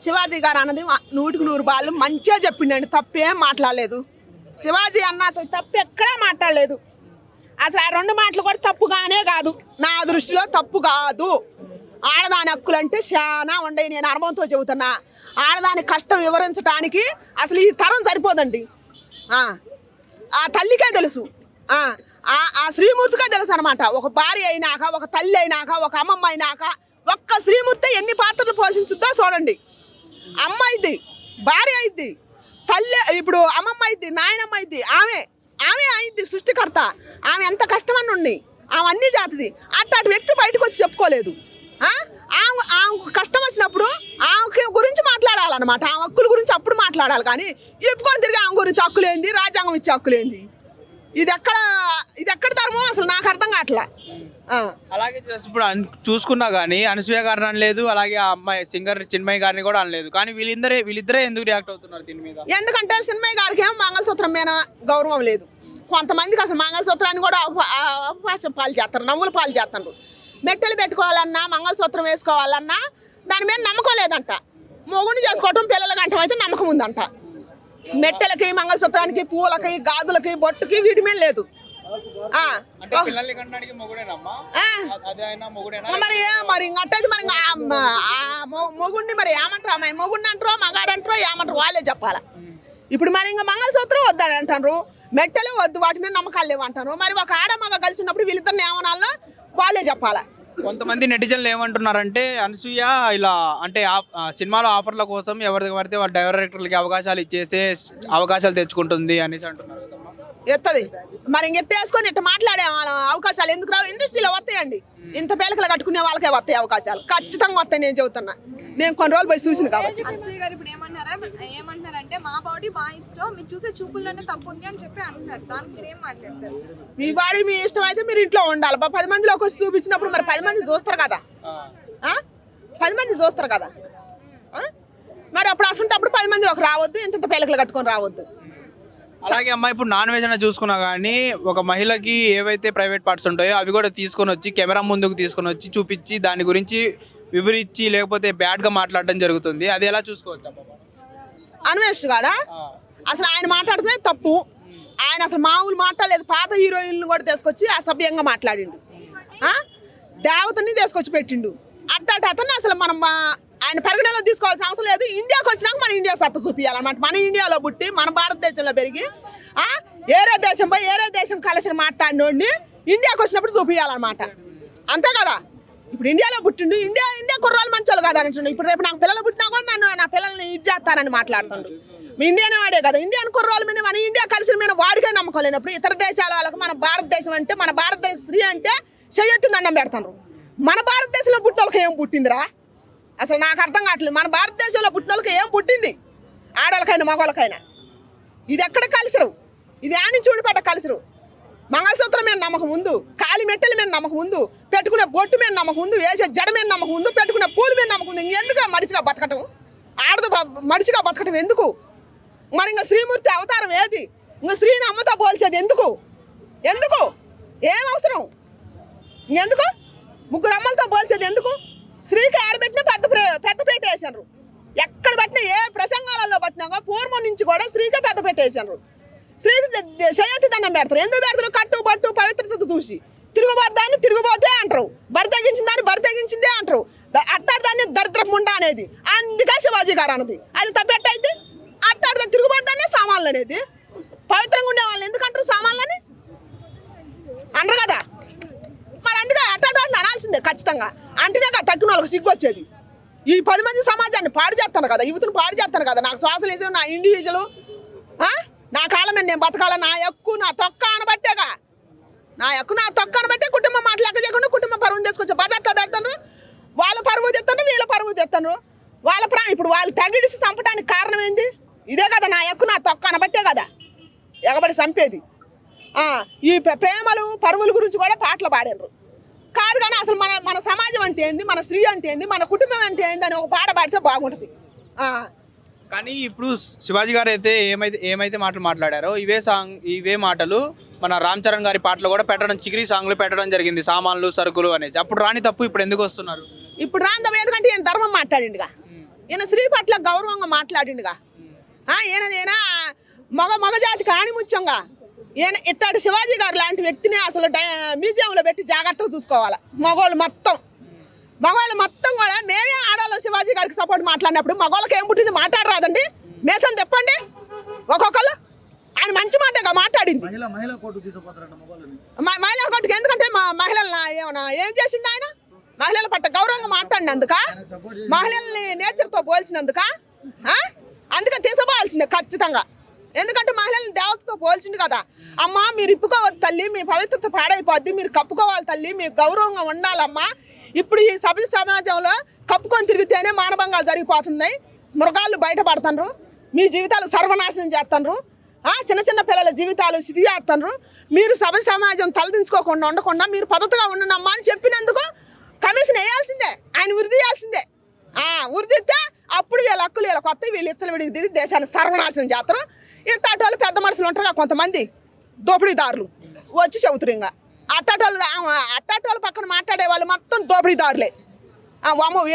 శివాజీ గారు అన్నది 100కి 100 బాళ్ళు మంచిగా చెప్పిండండి, తప్పేం మాట్లాడలేదు. శివాజీ అన్న అసలు తప్పు ఎక్కడా మాట్లాడలేదు. అసలు ఆ 2 మాటలు కూడా తప్పుగానే కాదు, నా దృష్టిలో తప్పు కాదు. ఆడదాని హక్కులు అంటే చాలా ఉండయి, నేను అనుభవంతో చెబుతున్నా. ఆడదాని కష్టం వివరించడానికి అసలు ఈ తరం సరిపోదండి. ఆ తల్లికే తెలుసు, ఆ శ్రీమూర్తికే తెలుసు అనమాట. ఒక భార్య అయినాక, ఒక తల్లి అయినాక, ఒక అమ్మమ్మ అయినాక ఒక్క శ్రీమూర్తి ఎన్ని పాత్రలు పోషించుద్దో చూడండి. అమ్మ అయింది, భార్య అయింది, తల్లి, ఇప్పుడు అమ్మమ్మ అయింది, నాయనమ్మ అయింది, ఆమె అయింది సృష్టికర్త. ఆమె ఎంత కష్టమని ఉండి ఆమె అన్నీ చేస్తుంది. అట్లాంటి వ్యక్తి బయటకు వచ్చి చెప్పుకోలేదు. ఆమె కష్టం వచ్చినప్పుడు ఆమె గురించి మాట్లాడాలన్నమాట, ఆమె హక్కుల గురించి అప్పుడు మాట్లాడాలి. కానీ చెప్పుకొని తిరిగి ఆమె గురించి హక్కులేంది, రాజ్యాంగం ఇచ్చే హక్కులేంది, ఇది ఎక్కడ ధర్మం అసలు నాకు అర్థం కావట్లా. అలాగే ఇప్పుడు చూసుకున్నా కానీ అనసూయ గారిని అనలేదు, అలాగే ఆ అమ్మాయి సింగర్ చిన్మయి గారిని కూడా అనలేదు. కానీ వీళ్ళిద్దరే ఎందుకు రియాక్ట్ అవుతున్నారు దీని మీద? ఎందుకంటే చిన్మయి గారికి ఏమో మంగళసూత్రం మీద గౌరవం లేదు. కొంతమందికి అసలు మంగళసూత్రాన్ని కూడా అవకాశం పాలు చేస్తారు, నవ్వుల పాలు చేస్తారు. మెట్టెలు పెట్టుకోవాలన్నా, మంగళసూత్రం వేసుకోవాలన్నా దాని మీద నమ్మకం లేదంట. మొగుడిని చేసుకోవటం పిల్లల గంటం అయితే నమ్మకం ఉందంట. మెట్టెలకి, మంగళసూత్రానికి, పూలకి, గాజులకి, బొట్టుకి వీటి మీద లేదు. మరి ఇంకట్టయితే మరి మొగుడిని మరి ఏమంటారు, మొగుడిని అంటారో మగాడంటారో ఏమంటారు వాళ్ళే చెప్పాలా. ఇప్పుడు మరి ఇంకా మంగళసూత్రం వద్దని అంటారు, మెట్టెలే వద్దు, వాటి మీద నమ్మకాలు లేవు అంటారు. మరి ఒక ఆడమగ కలిసి ఉన్నప్పుడు వీళ్ళిద్దరిని ఏమనాలో వాళ్ళే చెప్పాలా. కొంతమంది నెటిజన్లు ఏమంటున్నారంటే అనసూయ ఇలా అంటే సినిమాలో ఆఫర్ల కోసం ఎవరికి పడితే వాళ్ళ డైరెక్టర్లకి అవకాశాలు ఇచ్చేసే అవకాశాలు తెచ్చుకుంటుంది అనేసి అంటున్నారు. ఎత్తది మరి ఇంక ఎత్తేసుకొని ఇట్లా మాట్లాడే అవకాశాలు ఎందుకు రావు? ఇండస్ట్రీలో వస్తాయండి, ఇంత పేలకలు కట్టుకునే వాళ్ళకే వస్తాయి అవకాశాలు, ఖచ్చితంగా వస్తాయి. నేను చెబుతున్నా, నేను కొన్ని రోజులు పోయి చూసిన కాబట్టి. అనసూయ గారు ఇప్పుడు ఏమంటారంటే మా బాడీ మా ఇష్టం, మీరు చూసే చూపుల్లోనే తప్పు ఉంది అని చెప్పి అంటున్నారు. దానికి మీరు ఏం మాట్లాడతారు? మీ బాడీ మీ ఇష్టం అయితే మీరు ఇంట్లో ఉండాలి. 10 మందిలోకి వచ్చి చూపించినప్పుడు మరి 10 మంది చూస్తారు కదా, 10 మంది చూస్తారు కదా. మరి అప్పుడు అసలు 10 మందిలోకి రావద్దు, ఇంత పేలకలు కట్టుకొని రావద్దు. అలాగే అమ్మాయి ఇప్పుడు నాన్ వెజ్ అయినా చూసుకున్నా కానీ ఒక మహిళకి ఏవైతే ప్రైవేట్ పార్ట్స్ ఉంటాయో అవి కూడా తీసుకొని వచ్చి కెమెరా ముందుకు తీసుకొని వచ్చి చూపించి దాని గురించి వివరించి లేకపోతే బ్యాడ్గా మాట్లాడడం జరుగుతుంది. అది ఎలా చూసుకోవచ్చు? అన్వేష్ గారా అసలు ఆయన మాట్లాడితే తప్పు. ఆయన అసలు మామూలు మాట్లాడలేదు, పాత హీరోయిన్లు కూడా తీసుకొచ్చి అసభ్యంగా మాట్లాడిండు, దేవతని తీసుకొచ్చి పెట్టిండు. అట్టాటి అతన్ని అసలు మనం ఆయన పరిగణలో తీసుకోవాల్సిన అవసరం లేదు. ఇండియాకి వచ్చినాక మన ఇండియా సత్తా చూపించాలన్నమాట. మన ఇండియాలో పుట్టి మన భారతదేశంలో పెరిగి ఏరే దేశం పోయి ఏరే దేశం కలిసి మాట్లాడినోడిని ఇండియాకి వచ్చినప్పుడు చూపించాలన్నమాట, అంతే కదా. ఇప్పుడు ఇండియాలో పుట్టిండు, ఇండియా కుర్రాలు మంచోళ్ళు కదా అంటుండు. ఇప్పుడు రేపు నాకు పిల్లలు పుట్టినా కూడా నన్ను నా పిల్లల్ని ఇది చేస్తానని మాట్లాడుతుండు. మీ ఇండియానే వాడే కదా, ఇండియన్ కుర్రాల మీద మన ఇండియా కలిసి మీద వాడికే నమ్మకం లేనప్పుడు ఇతర దేశాల వాళ్ళకి మన భారతదేశం అంటే, మన భారతదేశ స్త్రీ అంటే చెయ్యెత్తి దండం పెడతారు. మన భారతదేశంలో పుట్టిన వాళ్ళకి ఏం పుట్టిందిరా అసలు నాకు అర్థం కావట్లేదు. మన భారతదేశంలో పుట్టిన వాళ్ళకి ఏం పుట్టింది, ఆడవాళ్ళకైనా మగవాళ్ళకైనా? ఇది ఎక్కడ కలిసిరు, ఇది ఆని చూడిపెట్ట కలిసిరు. మంగళసూత్రం మీద నమ్మకం ఉంది, కాలి మెట్టెల మీద నమ్మకం ఉంది, పెట్టుకునే బొట్టు మీద నమ్మకం ఉంది, వేసే జడ మీద నమ్మకం ఉంది, పెట్టుకునే పూల మీద నమ్మకం ఉంది. ఇంకెందుకు మడిచిగా బతకటం, ఆడదు మడిచిగా బతకటం ఎందుకు? మరి ఇంకా శ్రీమూర్తి అవతారం ఏది? ఇంకా స్త్రీని అమ్మతో పోల్చేది ఎందుకు? ఏం అవసరం? ఇంకెందుకు 3 అమ్మలతో పోల్చేది ఎందుకు? స్త్రీకి ఆడబెట్టినా పెద్ద పేట వేసారు. ఎక్కడ పెట్టినా ఏ ప్రసంగాలలో పట్టినా పూర్వం నుంచి కూడా స్త్రీకే పెద్ద పేట వేసారు. స్త్రీకి చేయతి దండం పెడతారు. ఎందుకు పెడతారు? కట్టు బట్టు పవిత్రత చూసి. తిరుగుబోద్దాన్ని తిరుగుబోతే అంటారు, బరి తెగించిన దాన్ని బరి తెగించిందే అంటారు. అట్టాడు దాన్ని దరిద్రపు ముండా అనేది. అందుకే శివాజీ గారు అన్నది అది తప్పెట్టయితే. అట్టాడు తిరుగుబోద్దాన్ని సామాన్లు అనేది. పవిత్రంగా ఉండే వాళ్ళు ఎందుకంటారు సామాన్లని అంటారు కదా. మరి అందుకే అట్టాడు అనాల్సిందే ఖచ్చితంగా. అంటేనే కదా తక్కువ వాళ్ళకి సిగ్గు వచ్చేది. ఈ 10 మంది సమాజాన్ని పాడు చేస్తాను కదా, యువతను పాడు చేస్తాను కదా. నాకు శ్వాస లేదు, నా ఇండివిజువల్, నా కాళ్ళ మీద నేను బతకాల, నా ఎక్కువ నా తొక్క అనబట్టేగా, నా ఎక్కువ నా తొక్క అనబట్టే కుటుంబం మాట లెక్క చేయకుండా కుటుంబం పరువుని తీసుకొచ్చి బజార్లో పెడతాను. వాళ్ళ పరువు తెస్తాను, వీళ్ళ పరువు తెస్తాను. ఇప్పుడు వాళ్ళు తగిడిసి చంపడానికి కారణం ఏంది? ఇదే కదా, నా ఎక్కువ నా తొక్క అనబట్టే కదా ఎగబడి చంపేది. ఈ ప్రేమలు పరువుల గురించి కూడా పాటలు పాడారు కాదు. కానీ అసలు మన సమాజం అంటే ఏంది, మన స్త్రీ అంటే ఏంది, మన కుటుంబం అంటే ఏంది అని ఒక పాట పాడితే బాగుంటుంది. కానీ ఇప్పుడు శివాజీ గారు అయితే ఏమైతే మాటలు మాట్లాడారో ఇవే మాటలు మన రామ్ చరణ్ గారి పాటలు కూడా పెట్టడం, చిగిరి సాంగ్లు పెట్టడం జరిగింది, సామాన్లు సరుకులు అనేసి. అప్పుడు రాని తప్పు ఇప్పుడు ఎందుకు వస్తున్నారు? ఇప్పుడు రాని తప్పు ఎందుకంటే ఈయన ధర్మం మాట్లాడిండుగా. ఈయన స్త్రీ పట్ల గౌరవంగా మాట్లాడిండుగా. ఈయన మగ జాతికి ఆణిముత్యంగా ఈయన ఇట్టాడు శివాజీ గారు లాంటి వ్యక్తిని అసలు మ్యూజియంలో పెట్టి జాగ్రత్తగా చూసుకోవాలి. మగవాళ్ళు మొత్తం కూడా మేమే ఆడాలో శివాజీ గారికి సపోర్ట్ మాట్లాడినప్పుడు మగవాళ్ళకి ఏం పుట్టింది మాట్లాడరాదండి. మేసం చెప్పండి ఒక్కొక్కరు. ఆయన మంచి మాటగా మాట్లాడింది. మహిళా కోర్టుకి ఎందుకంటే మహిళలను ఏమన్నా ఏం చేసిండు ఆయన? మహిళల పట్ల గౌరవంగా మాట్లాడినందుక, మహిళల్ని నేచర్తో పోల్చినందుక అందుకే తీసుకోవాల్సిందే ఖచ్చితంగా. ఎందుకంటే మహిళల్ని దేవతతో పోల్చిండు కదా. అమ్మ మీరు ఇప్పుకోవద్దు తల్లి, మీ పవిత్రత పాడైపోద్ది, మీరు కప్పుకోవాలి తల్లి, మీకు గౌరవంగా ఉండాలమ్మా. ఇప్పుడు ఈ సమాజంలో కప్పుకొని తిరిగితేనే మానభంగాలు జరిగిపోతున్నాయి. మృగాలు బయటపడుతున్నారు, మీ జీవితాలు సర్వనాశనం చేస్తున్నారు, చిన్న పిల్లల జీవితాలు సిద్ధి చేస్తున్నారు. మీరు సమాజం తలదించుకోకుండా ఉండకుండా మీరు పద్ధతిగా ఉండనమ్మా అని చెప్పినందుకు కమిషన్ వేయాల్సిందే, ఆయన ఉరి చేయాల్సిందే. ఉరిదిస్తే అప్పుడు వీళ్ళ హక్కులు వీళ్ళ కొత్త వీళ్ళు ఇచ్చలవిడికి తిరిగి దేశాన్ని సర్వనాశనం చేస్తారు. ఇట్టాటోళ్ళు పెద్ద మనుషులు ఉంటారు కొంతమంది దోపిడీదారులు వచ్చి చెబుతారు. ఇంకా అట్టాటోళ్ళ పక్కన మాట్లాడే వాళ్ళు మొత్తం దోపిడీదారులే.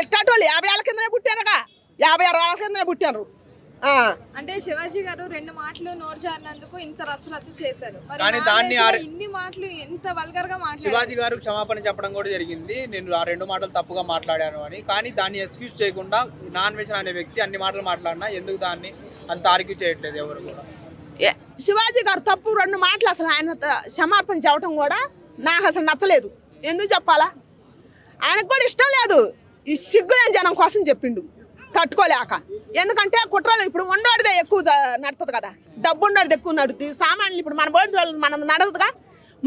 ఇట్టాటోళ్ళు 50 ఏళ్ళ కిందనే పుట్టారుగా, 56 ఏళ్ళ కిందనే పుట్టారు. అంటే శివాజీ గారు 2 మాటలు నోరు జారినందుకు ఇంత రచ్చ చేశారు. ఇన్ని మాటలు ఎంత వల్గర్ గా మాట్లాడారు. శివాజీ గారు క్షమాపణ చెప్పడం కూడా జరిగింది, నేను ఆ 2 మాటలు తప్పుగా మాట్లాడాను అని. కానీ దాన్ని ఎక్స్క్యూజ్ చేయకుండా నాన్ వెజ్ అనే వ్యక్తి అన్ని మాటలు మాట్లాడినా ఎందుకు దాన్ని అంత ఆర్గ్యూ చేయట్లేదు ఎవరు కూడా? శివాజీ గారు తప్పు 2 మాటలు అసలు ఆయన క్షమాపణ చెప్పడం కూడా నాకు అసలు నచ్చలేదు. ఎందుకు చెప్పాలా? ఆయనకు కూడా ఇష్టం లేదు. ఈ సిగ్గులేని జనం కోసం చెప్పిండు తట్టుకోలేక. ఎందుకంటే కుట్రలు ఇప్పుడు ఉండేదే ఎక్కువ నడుతుంది కదా, డబ్బు ఉండేది ఎక్కువ నడుతుంది. సామాన్యులు ఇప్పుడు మన బోర్డు మనం నడదుగా.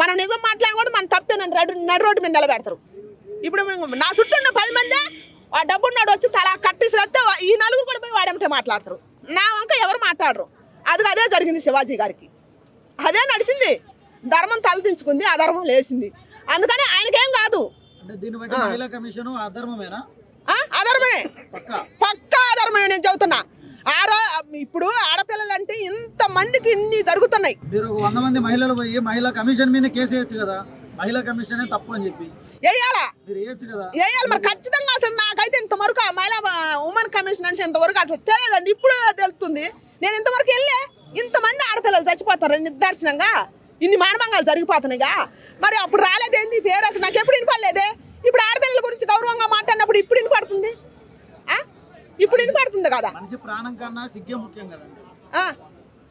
మనం నిజం మాట్లాడి కూడా మన తప్పేనని నడు రోడ్డు మీద నిలబెడతారు. ఇప్పుడు నా చుట్టూ ఉన్న 10 మంది ఆ డబ్బు ఉన్నాడు వచ్చి తల కట్టేసిస్తే ఈ 4 కూడా పోయి వాడేమిటే మాట్లాడతారు. నా వంక ఎవరు మాట్లాడరు. అదే జరిగింది శివాజీ గారికి. అదే నడిచింది. ధర్మం తలదించుకుంది, అధర్మం లేచింది. అందుకని ఆయనకేం కాదు. అధర్మే, పక్కా అధర్మే. నేను చెబుతున్నా. ఇప్పుడు ఆడపిల్లలు అంటే ఇంతమందికి ఇన్ని జరుగుతున్నాయి. మీరు 100 మంది మహిళలు పోయి మహిళా కమిషన్ మీద కేసు వేయచ్చు కదా. మహిళా కమిషన్ తప్పు అని చెప్పి వేయాలా? వేయచ్చు కదా. వేయాలి మరి ఖచ్చితంగా. అసలు నాకైతే ఇంతవరకు మహిళా ఉమెన్ కమిషన్ అంటే ఇంతవరకు అసలు తెలియదండి. ఇప్పుడు తెలుస్తుంది. నేను ఇంతవరకు వెళ్ళే ఇంతమంది ఆడపిల్లలు చచ్చిపోతారు నిర్దర్శనంగా, ఇన్ని మానభంగాలు జరిగిపోతున్నాయిగా. మరి అప్పుడు రాలేదేంది పేరు? అసలు నాకు ఎప్పుడు వినపడలేదే. ఇప్పుడు ఆడపిల్లల గురించి గౌరవంగా మాట్లాడినప్పుడు ఇప్పుడు వినపడుతుంది. ఇప్పుడు వినపడుతుంది కదా. మనిషి ప్రాణం కన్నా సిగ్గే ముఖ్యం కదండి.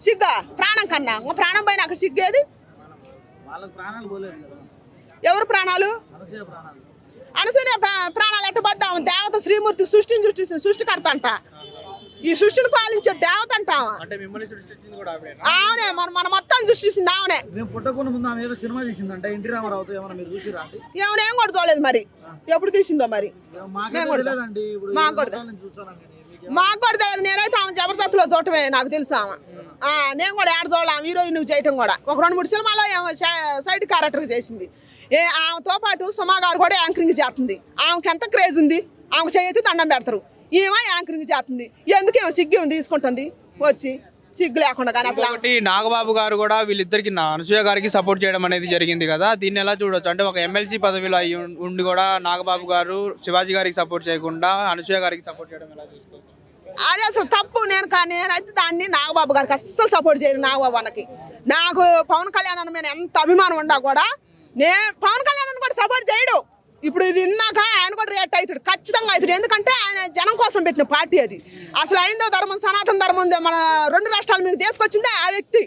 సిగ్గా ప్రాణం కన్నా? ప్రాణం పోయి నాకు సిగ్గేది. వాళ్ళకి ప్రాణాలు పోలేదు కదా. ఎవరు ప్రాణాలు? అనసూయ ప్రాణాలు ఎట్టబద్దా? దేవత శ్రీమూర్తి సృష్టికర్త అంట. ఈ సృష్టిని పాలించే దేవత అంట. ఆమెనే మన మొత్తం సృష్టించింది ఆమెనే. మేము పుట్టకుండా ముందు ఆమె ఏదో సినిమా తీసిందంట ఎన్టీ రామారావుతో. ఏమన్నా మీరు చూసిరా? ఏమనేం కూడా చూడలేదు. మరి ఎప్పుడు తీసిందో మరి మాకు కూడా తెలియదు. నేనైతే ఆమె జబర్దస్త్లో చూడటమే నాకు తెలుసు. నేను కూడా ఏడ చూడాలి. ఆమె హీరోయిన్ చేయటం కూడా ఒక 2-3 సినిమాలో సైడ్ క్యారెక్టర్ చేసింది. ఆమెతో పాటు సుమా గారు కూడా యాంకరింగ్ చేస్తుంది. ఆమెకి ఎంత క్రేజ్ ఉంది. ఆమెకు చేయైతే దండం పెడతారు. ఏమో యాంకరింగ్ చేస్తుంది. ఎందుకేమో సిగ్గు తీసుకుంటుంది వచ్చి సిగ్గు లేకుండా. కానీ అసలు నాగబాబు గారు కూడా వీళ్ళిద్దరికి అనసూయ గారికి సపోర్ట్ చేయడం అనేది జరిగింది కదా. దీన్ని ఎలా చూడొచ్చు? అంటే ఒక ఎమ్మెల్సీ పదవిలో ఉండి కూడా నాగబాబు గారు శివాజీ గారికి సపోర్ట్ చేయకుండా అనసూయ గారికి సపోర్ట్ చేయడం ఎలా చూసుకోవచ్చు? అది అసలు తప్పు. నేనైతే దాన్ని నాగబాబు గారికి అస్సలు సపోర్ట్ చేయను. నాగబాబు అన్నకి నాకు పవన్ కళ్యాణ్ మీద ఎంత అభిమానం ఉన్నా కూడా పవన్ కళ్యాణ్ కూడా సపోర్ట్ చేయడు. ఇప్పుడు ఇది విన్నాక ఆయన కూడా రియాక్ట్ అవుతాడు, ఖచ్చితంగా అవుతాడు. ఎందుకంటే ఆయన జనం కోసం పెట్టిన పార్టీ అది. అసలు హైందవ ధర్మం, సనాతన ధర్మం మన 2 రాష్ట్రాల మీద తీసుకొచ్చిందే ఆ వ్యక్తి.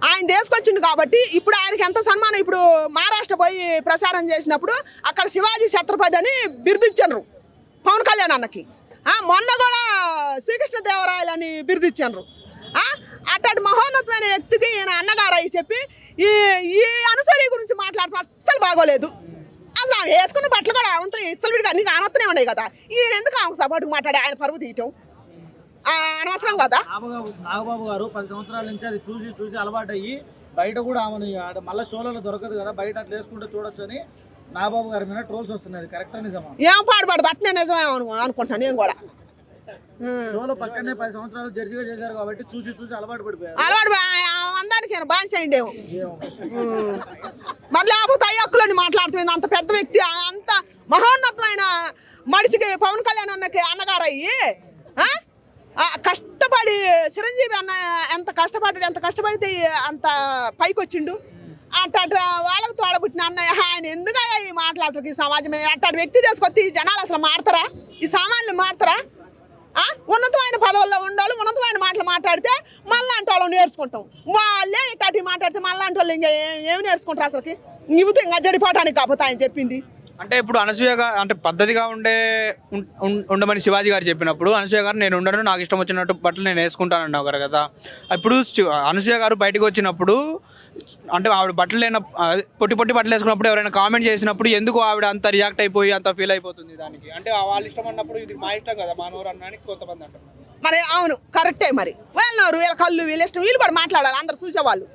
ఆయన తీసుకొచ్చిండు కాబట్టి ఇప్పుడు ఆయనకి ఎంత సన్మానం. ఇప్పుడు మహారాష్ట్ర పోయి ప్రచారం చేసినప్పుడు అక్కడ శివాజీ ఛత్రపతి అని బిరుదిచ్చారు పవన్ కళ్యాణ్ అన్నకి. మొన్న కూడా శ్రీకృష్ణదేవరాయలు అని బిరుదిచ్చారు. అట్లాంటి మహోన్నతమైన వ్యక్తికి ఈయన అన్నగారు అయి చెప్పి ఈ అనసూయ గురించి మాట్లాడటం అస్సలు బాగోలేదు. అసలు వేసుకున్న బట్టలు కూడా అవంతా ఇచ్చలవిడిగా అన్ని కానొత్తనే ఉన్నాయి కదా. ఈయన ఎందుకు ఆమెకు సపోర్ట్గా మాట్లాడి ఆయన పరువు తీయటం అనవసరం కదా. నాగబాబు గారు 10 సంవత్సరాల నుంచి అది చూసి అలవాటు అయ్యి బయట కూడా ఆమెను మళ్ళీ షోలలో దొరకదు కదా, బయట అట్లా వేసుకుంటే చూడొచ్చు అని నాగబాబు గారి మీద ట్రోల్స్ వస్తున్నాయి. కరెక్టా నిజమా? ఏం పాడుపడదు, అట్నే నిజమే అనుకుంటున్నాను నేను కూడా. షోలో పక్కనే 10 సంవత్సరాలు జడ్జిగా చేశారు కాబట్టి చూసి అలవాటు పడిపోయారు. అందరికి బాగా చేయండి. మరి లేకపోతే అయ్యక్కులని మాట్లాడుతుంది. అంత పెద్ద వ్యక్తి, అంత మహోన్నతమైన మడిచికి పవన్ కళ్యాణ్ అన్నగారు అయ్యి కష్టపడి చిరంజీవి అన్న ఎంత కష్టపడితే అంత పైకి వచ్చిండు. అట్ట వాళ్ళకి తోడబుట్టిన అన్నయ్య ఆయన ఎందుకు ఈ మాటలు అసలు ఈ సమాజం అట్టాడు వ్యక్తి తీసుకొచ్చి ఈ జనాలు అసలు మారుతారా? ఈ సామాన్యులు మారుతారా? ఉన్నతమైన పదవుల్లో ఉండాలి, ఉన్నతమైన మాటలు మాట్లాడితే మళ్ళీ అంటే వాళ్ళు నేర్చుకుంటాం. వాళ్ళే ఇట్లాంటివి మాట్లాడితే మళ్ళీ అంటే వాళ్ళు ఇంకా ఏమి నేర్చుకుంటారు అసలుకి? ఇవితే ఇంకా జడిపోవటానికి కాకపోతే ఆయన చెప్పింది. అంటే ఇప్పుడు అనసూయగా అంటే పద్ధతిగా ఉండమని శివాజీ గారు చెప్పినప్పుడు అనసూయ గారు నేను ఉండను, నాకు ఇష్టం వచ్చినట్టు బట్టలు నేను వేసుకుంటాను అన్నారు కదా. ఇప్పుడు అనసూయ గారు బయటకు వచ్చినప్పుడు అంటే ఆవిడ బట్టలు లేన పొట్టి బట్టలు వేసుకున్నప్పుడు ఎవరైనా కామెంట్ చేసినప్పుడు ఎందుకు ఆవిడ అంత రియాక్ట్ అయిపోయి అంత ఫీల్ అయిపోతుంది దానికి? అంటే వాళ్ళ ఇష్టం అన్నప్పుడు ఇది మా ఇష్టం కదా మా నోరు అనడానికి కొంతమంది అంటారు. మరి అవును కరెక్టే. మరి వీళ్ళ కళ్ళు వీళ్ళ ఇష్టం వీళ్ళు కూడా మాట్లాడాలి అందరు చూసేవాళ్ళు.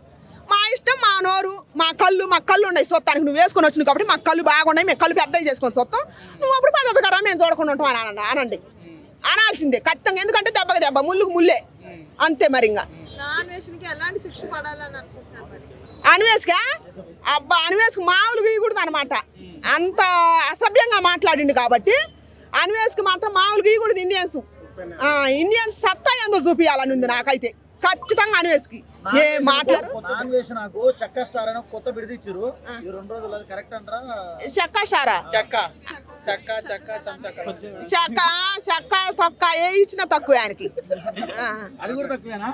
మా ఇష్టం మా నోరు మాకు కళ్ళు ఉన్నాయి సొత్తానికి నువ్వు వేసుకొని వచ్చింది కాబట్టి మాకు కళ్ళు బాగున్నాయి, మేము కళ్ళు పెద్దవి చేసుకొని సొత్తాం, నువ్వు అప్పుడు పద్ధతి కదా మేము చూడకుండా ఉంటాం అని అనండి. అనాల్సిందే ఖచ్చితంగా. ఎందుకంటే దెబ్బ ముళ్ళుకు ముళ్ళే అంతే. మరి ఇంకా అన్వేష్గా అన్వేష్కి మామూలుగా ఇవ్వకూడదు అనమాట. అంత అసభ్యంగా మాట్లాడిండు కాబట్టి అన్వేష్కి మాత్రం మామూలుగా ఇవ్వకూడదు. ఇండియన్స్ సత్తా ఏందో చూపించాలని ఉంది నాకైతే ఖచ్చితంగా. అన్వేష్కి ఏ మాట్లాడు నాకు చెక్క స్టార్ అని కొత్త బిడిదిచ్చారు ఈ 2 రోజులు, అది కరెక్ట్ అంటారా? చెక్క స్టారా? చెక్క తొక్క ఏ ఇచ్చినా తక్కువ ఆయనకి. అది కూడా తక్కువేనా?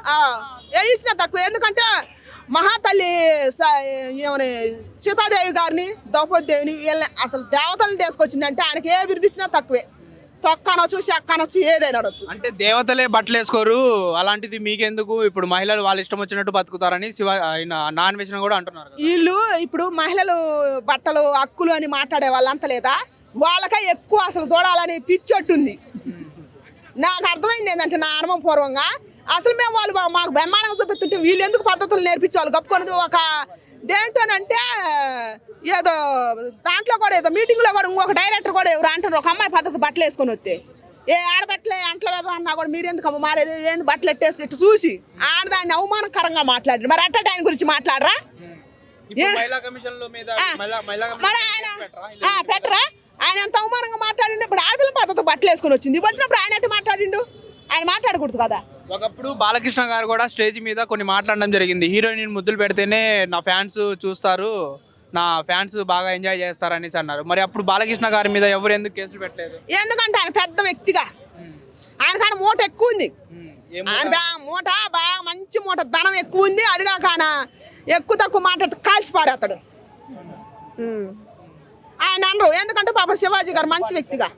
ఏ ఇచ్చినా తక్కువ. ఎందుకంటే మహాతల్లి ఏమని సీతాదేవి గారిని ద్రౌపది దేవిని వీళ్ళని అసలు దేవతలను తీసుకొచ్చిందంటే ఆయనకి ఏ బిరుదిచ్చినా తక్కువే. తొక్కనొచ్చు చెక్కనొచ్చు ఏదైనా అనొచ్చు. అంటే దేవతలే బట్టలు వేసుకోరు అలాంటిది మీకెందుకు? ఇప్పుడు మహిళలు వాళ్ళ ఇష్టం వచ్చినట్టు బతుకుతారని నాన్ వెజ్ కూడా అంటున్నారు. వీళ్ళు ఇప్పుడు మహిళలు బట్టలు హక్కులు అని మాట్లాడే వాళ్ళంత లేదా? వాళ్ళకే ఎక్కువ అసలు చూడాలని పిచ్చొట్టుంది. నాకు అర్థమైంది ఏంటంటే నా అనుభవపూర్వంగా అసలు మేము వాళ్ళు మాకు బ్రహ్మాండంగా చూపిస్తుంటే వీళ్ళు ఎందుకు పద్ధతులు నేర్పించేవాళ్ళు కప్పుకొని ఒక దేంటోనంటే ఏదో దాంట్లో కూడా ఏదో మీటింగ్లో కూడా ఇంకొక డైరెక్టర్ కూడా ఎవరు అంటారు ఒక అమ్మాయి పద్ధతి బట్టలు వేసుకొని వస్తే ఏ ఆడబట్టలే అంట్లో వేదో అన్నా కూడా మీరు ఎందుకు అమ్మ మారేది ఏంది బట్టలు ఎట్టేసుకు ఇట్టు చూసి ఆడదాన్ని అవమానకరంగా మాట్లాడారు. మరి అట్ట ఆయన గురించి మాట్లాడరా? మరి ఆయన పెట్టరా? ఆయన ఎంత అవమానంగా మాట్లాడిండు. ఇప్పుడు ఆడపిల్ల పద్ధతి బట్టలు వేసుకొని వచ్చింది వచ్చినప్పుడు ఆయన ఎట్ట మాట్లాడిండు? ఆయన మాట్లాడకూడదు కదా. ఒకప్పుడు బాలకృష్ణ గారు కూడా స్టేజ్ మీద కొన్ని మాట్లాడడం జరిగింది. హీరోయిన్ ముద్దులు పెడితేనే నా ఫ్యాన్స్ చూస్తారు, నా ఫ్యాన్స్ బాగా ఎంజాయ్ చేస్తారు అనేసి అన్నారు. మరి అప్పుడు బాలకృష్ణ గారి మీద ఎవరు ఎందుకు కేసులు పెట్టలేదు? ఎందుకంటే ఆయన పెద్ద వ్యక్తిగా ఆయన మూట ఎక్కువ ఉంది. ఆయన మూట బాగా మంచి మూట ధనం ఎక్కువ ఉంది. అది కాక ఆయన ఎక్కువ తక్కువ మాట్లాడితే కాల్చిపారేస్తాడు ఆయన అనరు. ఎందుకంటే పాప శివాజీ గారు మంచి వ్యక్తిగా.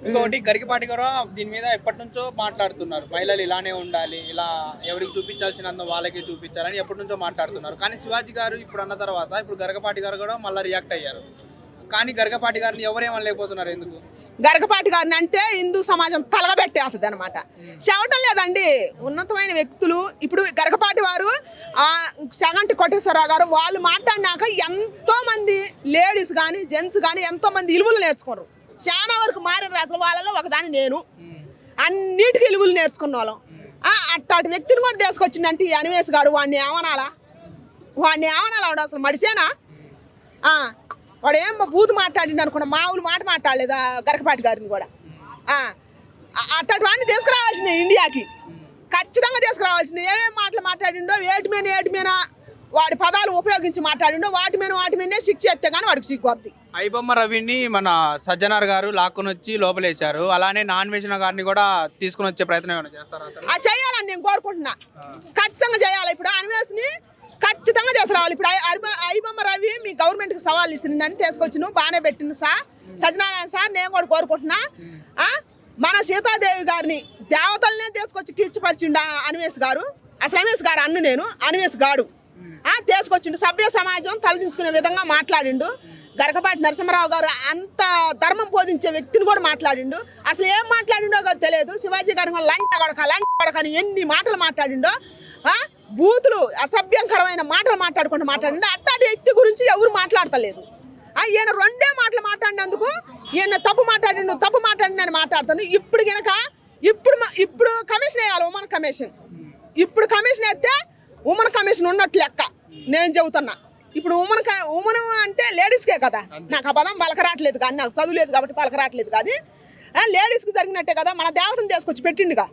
ఇంకొకటి గరికపాటి గారు దీని మీద ఎప్పటి నుంచో మాట్లాడుతున్నారు, మహిళలు ఇలానే ఉండాలి, ఇలా ఎవరికి చూపించాల్సినంత వాళ్ళకి చూపించాలని ఎప్పటి నుంచో మాట్లాడుతున్నారు. కానీ శివాజీ గారు ఇప్పుడు అన్న తర్వాత ఇప్పుడు గరికపాటి గారు కూడా మళ్ళీ రియాక్ట్ అయ్యారు. కానీ గరికపాటి గారిని ఎవరేమనలేకపోతున్నారు ఎందుకు? గరికపాటి గారిని అంటే హిందూ సమాజం తలగబెట్టేస్తుంది అనమాట. చెవటం లేదండి. ఉన్నతమైన వ్యక్తులు ఇప్పుడు గరికపాటి వారు సగంటి కోటేశ్వరరావు గారు వాళ్ళు మాట్లాడినాక ఎంతో మంది లేడీస్ కానీ జెంట్స్ కానీ ఎంతో మంది విలువలు నేర్చుకున్నారు. చాలా వరకు మారారు. అసలు వాళ్ళలో ఒకదాన్ని నేను అన్నిటికీ విలువలు నేర్చుకున్న వాళ్ళం. అట్లాంటి వ్యక్తిని కూడా తీసుకొచ్చిందంటే ఈ అన్వేష్ గాడు వాడిని ఏమనాలా? వాడు అసలు మడిచేనా? వాడు ఏం బూతు మాట్లాడింది అనుకున్నా, మామూలు మాట మాట్లాడలేదు గరికపాటి గారిని కూడా. అట్లాంటి వాడిని తీసుకురావాల్సిందే ఇండియాకి, ఖచ్చితంగా తీసుకురావాల్సిందే. ఏమేమి మాటలు మాట్లాడిండో ఏటి మీద వాడి పదాలు ఉపయోగించి మాట్లాడిండో వాటి మీదనే శిక్ష ఎత్తే కానీ వాడికి సిగ్గుద్ది. ఐబొమ్మ రవిని మన సజ్జనార్ గారు లాక్కొని వచ్చి లోపలేశారు. అలానే నాన్ వెజ్ గారిని కూడా తీసుకుని వచ్చే ప్రయత్నం ఏమైనా చేస్తారా? చేయాలని నేను కోరుకుంటున్నా. ఖచ్చితంగా చేయాలి. ఇప్పుడు అన్వేష్ని ఖచ్చితంగా తీసుకురావాలి. ఇప్పుడు ఐబొమ్మ రవి మీ గవర్నమెంట్కి సవాల్ ఇస్తుందని తీసుకొచ్చి బాగానే పెట్టింది సజ్జనారాయణ సార్. నేను కూడా కోరుకుంటున్నా మన సీతాదేవి గారిని దేవతలనే తీసుకొచ్చి కిచ్చిపరిచిండు అన్వేష్ గారు. అసలు అన్వేష్ గారు నేను అన్వేష్ గాడు తీసుకొచ్చిండు. సభ్య సమాజం తలదించుకునే విధంగా మాట్లాడిండు. గరికపాటి నరసింహరావు గారు అంత ధర్మం బోధించే వ్యక్తిని కూడా మాట్లాడిండు. అసలు ఏం మాట్లాడిండో తెలియదు. శివాజీ గారి లంచ కొడక అని ఎన్ని మాటలు మాట్లాడిండో. బూతులు అసభ్యంకరమైన మాటలు మాట్లాడిండు. అట్లాంటి వ్యక్తి గురించి ఎవరు మాట్లాడతలేదు. ఈయన 2 మాటలు మాట్లాడినందుకు ఈయన తప్పు మాట్లాడిండు అని మాట్లాడుతాను. ఇప్పుడు కనుక ఇప్పుడు కమిషన్ వేయాలి ఉమెన్ కమిషన్. ఇప్పుడు కమిషన్ వేస్తే ఉమెన్ కమిషన్ ఉన్నట్లు లెక్క నేను చెబుతున్నా. ఇప్పుడు ఉమెన్ అంటే లేడీస్కే కదా, నాకు ఆ పదం పలకరాట్లేదు కానీ, నాకు చదువు లేదు కాబట్టి పలకరాట్లేదు కానీ లేడీస్కి జరిగినట్టే కదా. మన దేవతను తీసుకొచ్చి పెట్టిండుగా,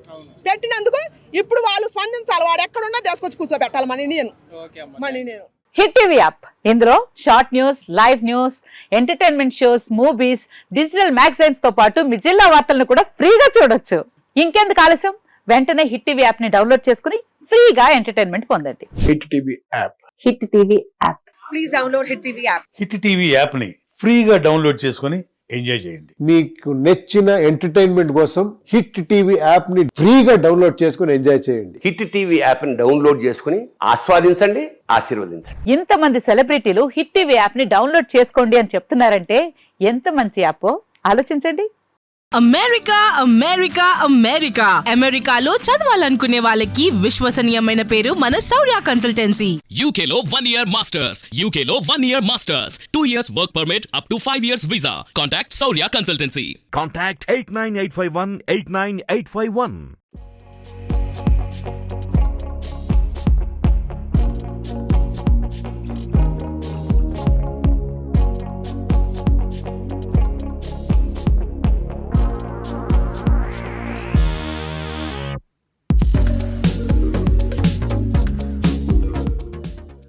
పెట్టినందుకు ఇప్పుడు వాళ్ళు స్పందించాలి. వాడు ఎక్కడున్నా తీసుకొచ్చి కూర్చోబెట్టాలి మన నేను. హిట్ టీవీ యాప్ ఇందులో short news, live news, entertainment shows, movies, digital magazines తో పాటు మీ జిల్లా వార్తలను కూడా ఫ్రీగా చూడొచ్చు. ఇంకెందుకు ఆలస్యం, వెంటనే హిట్ టీవీ యాప్ ని డౌన్లోడ్ చేసుకుని ఫ్రీగా ఎంటర్టైన్మెంట్ పొందండి. Hit TV app. Hit TV app please download hit TV app. Hit TV app ని ఫ్రీగా డౌన్లోడ్ చేసుకుని ఎంజాయ్ చేయండి. మీకు నచ్చిన ఎంటర్టైన్మెంట్ కోసం హిట్ టీవీ యాప్ ని ఫ్రీగా డౌన్లోడ్ చేసుకుని ఎంజాయ్ చేయండి. హిట్ టీవీ యాప్ ని డౌన్లోడ్ చేసుకుని ఆస్వాదించండి, ఆశీర్వదించండి. ఇంతమంది సెలబ్రిటీలు హిట్ టీవీ యాప్ ని డౌన్లోడ్ చేసుకోండి అని చెప్తున్నారంటే ఎంత మంచి యాప్ ఆలోచించండి. అమెరికా అమెరికా అమెరికా అమెరికాలో చదవాలనుకునే వాళ్ళకి విశ్వసనీయమైన పేరు మన శౌర్య కన్సల్టెన్సీ. UK లో 1 year masters, UK లో 1 year masters, 2 years work permit up to 5 years visa. Contact Saurya Consultancy. Contact 89851 89851.